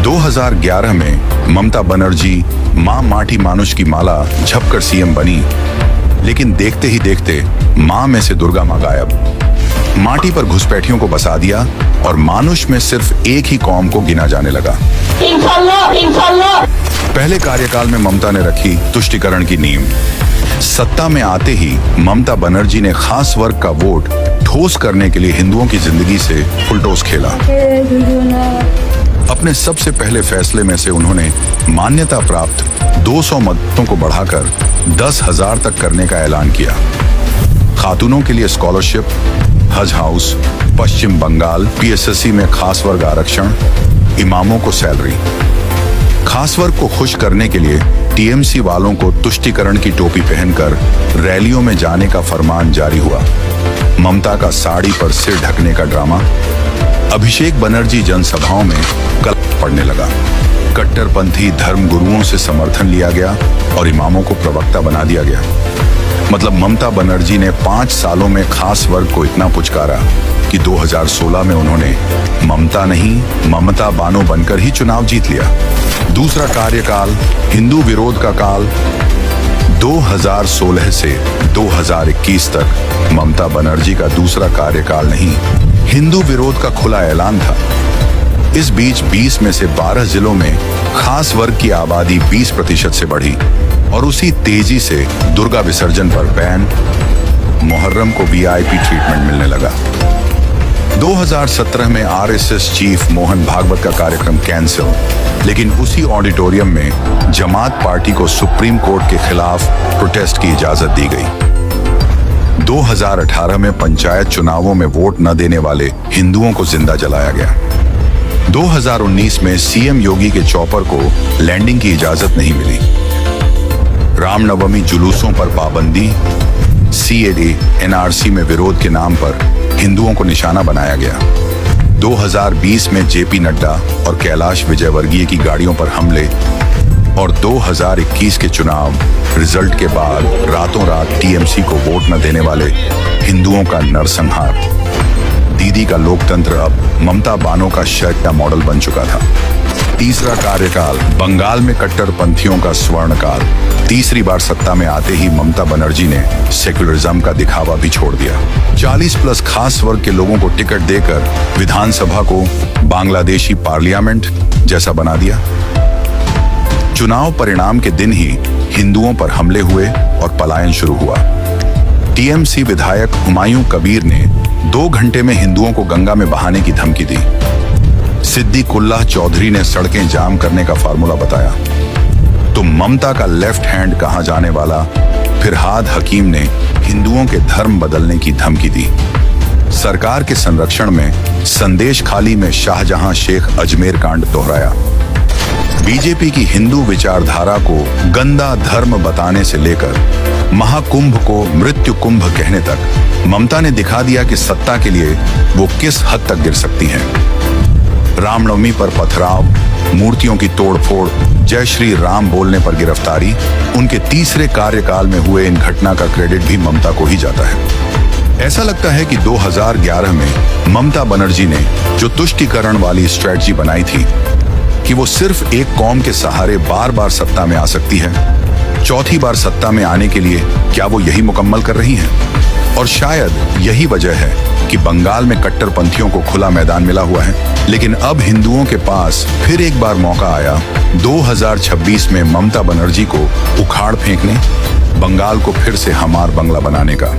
2011 में ममता बनर्जी मां माटी मानुष की माला झपकर सीएम बनी, लेकिन देखते ही देखते मां में से दुर्गा मां गायब। माटी पर घुसपैठियों को बसा दिया और मानुष में सिर्फ एक ही कौम को गिना जाने लगा। इंशाल्लाह। पहले कार्यकाल में ममता ने रखी तुष्टिकरण की नींव। सत्ता में आते ही ममता बनर्जी ने खास वर्ग का वोट ठोस करने के लिए हिंदुओं की जिंदगी से फुलटोस खेला। अपने सबसे पहले फैसले में से उन्होंने मान्यता प्राप्त 200 मतों को बढ़ाकर 10,000 तक करने का ऐलान किया। खातूनों के लिए स्कॉलरशिप, हज हाउस, पश्चिम बंगाल पीएसएससी में खास वर्ग आरक्षण, इमामों को सैलरी। खास वर्ग को खुश करने के लिए टीएमसी वालों को तुष्टिकरण की टोपी पहनकर रैलियों में जाने का फरमान जारी हुआ। ममता का साड़ी पर सिर ढकने का ड्रामा। अभिषेक बनर्जी जनसभाओं में कल पड़ने लगा। कट्टरपंथी धर्म गुरुओं से समर्थन लिया गया और इमामों को प्रवक्ता बना दिया गया। मतलब ममता बनर्जी ने 5 सालों में खास वर्ग को इतना पुचकारा कि 2016 में उन्होंने ममता नहीं ममता बानो बनकर ही चुनाव जीत लिया। दूसरा कार्यकाल हिंदू विरोध का काल। 2016 से 2021 तक ममता बनर्जी का दूसरा कार्यकाल नहीं, हिंदू विरोध का खुला ऐलान था। इस बीच 20 में से 12 जिलों में खास वर्ग की आबादी 20% से बढ़ी और उसी तेजी से दुर्गा विसर्जन पर बैन, मुहर्रम को वीआईपी ट्रीटमेंट मिलने लगा। 2017 में आरएसएस चीफ मोहन भागवत का कार्यक्रम कैंसिल, लेकिन उसी ऑडिटोरियम में जमात पार्टी को सुप्रीम कोर्ट के खिलाफ प्रोटेस्ट की इजाजत दी गई। 2018 में पंचायत चुनावों में वोट न देने वाले हिंदुओं को जिंदा जलाया गया। 2019 में सीएम योगी के चॉपर को लैंडिंग की इजाजत नहीं मिली। रामनवमी जुलूसों पर पाबंदी, सीएए एनआरसी में विरोध के नाम पर हिंदुओं को निशाना बनाया गया। 2020 में जेपी नड्डा और कैलाश विजयवर्गीय की गाड़ियों पर हमले और 2021 के चुनाव रिजल्ट के बाद रातों रात टीएमसी को वोट न देने वाले हिंदुओं का नरसंहार। दीदी का लोकतंत्र अब ममता बानो का शर्ट मॉडल बन चुका था। तीसरा कार्यकाल बंगाल में कट्टरपंथियों का स्वर्णकाल। तीसरी बार सत्ता में आते ही ममता बनर्जी ने सेक्युलरिज्म का दिखावा भी छोड़ दिया। 40+ खास वर्ग के लोगों को टिकट देकर विधानसभा को बांग्लादेशी पार्लियामेंट जैसा बना दिया। चुनाव परिणाम के दिन ही हिंदुओं पर हमले हुए और पलायन शुरू हुआ। टीएमसी विधायक हुमायूं कबीर ने 2 घंटे में हिंदुओं को गंगा में बहाने की धमकी दी। सिद्दीकुल्लाह चौधरी ने सड़कें जाम करने का फार्मूला बताया। तो ममता का लेफ्ट हैंड कहां जाने वाला फिरहाद हकीम ने हिंदुओं के धर्म बदलने की धमकी दी। सरकार के संरक्षण में संदेश खाली में शाहजहां शेख अजमेर कांड दोहराया। बीजेपी की हिंदू विचारधारा को गंदा धर्म बताने से लेकर महाकुंभ को मृत्यु कुंभ कहने तक ममता ने दिखा दिया कि सत्ता के लिए वो किस हद तक गिर सकती हैं। रामनवमी पर पथराव, मूर्तियों की तोड़फोड़, जय श्री राम बोलने पर गिरफ्तारी, उनके तीसरे कार्यकाल में हुए इन घटना का क्रेडिट भी ममता को ही जाता है। ऐसा लगता है कि 2011 में ममता बनर्जी ने जो तुष्टिकरण वाली स्ट्रेटजी बनाई थी कि वो सिर्फ एक कौम के सहारे बार बार सत्ता में आ सकती है, चौथी बार सत्ता में आने के लिए क्या वो यही मुकम्मल कर रही हैं? और शायद यही वजह है कि बंगाल में कट्टरपंथियों को खुला मैदान मिला हुआ है। लेकिन अब हिंदुओं के पास फिर एक बार मौका आया 2026 में ममता बनर्जी को उखाड़ फेंकने, बंगाल को फिर से हमार बंगला बनाने का।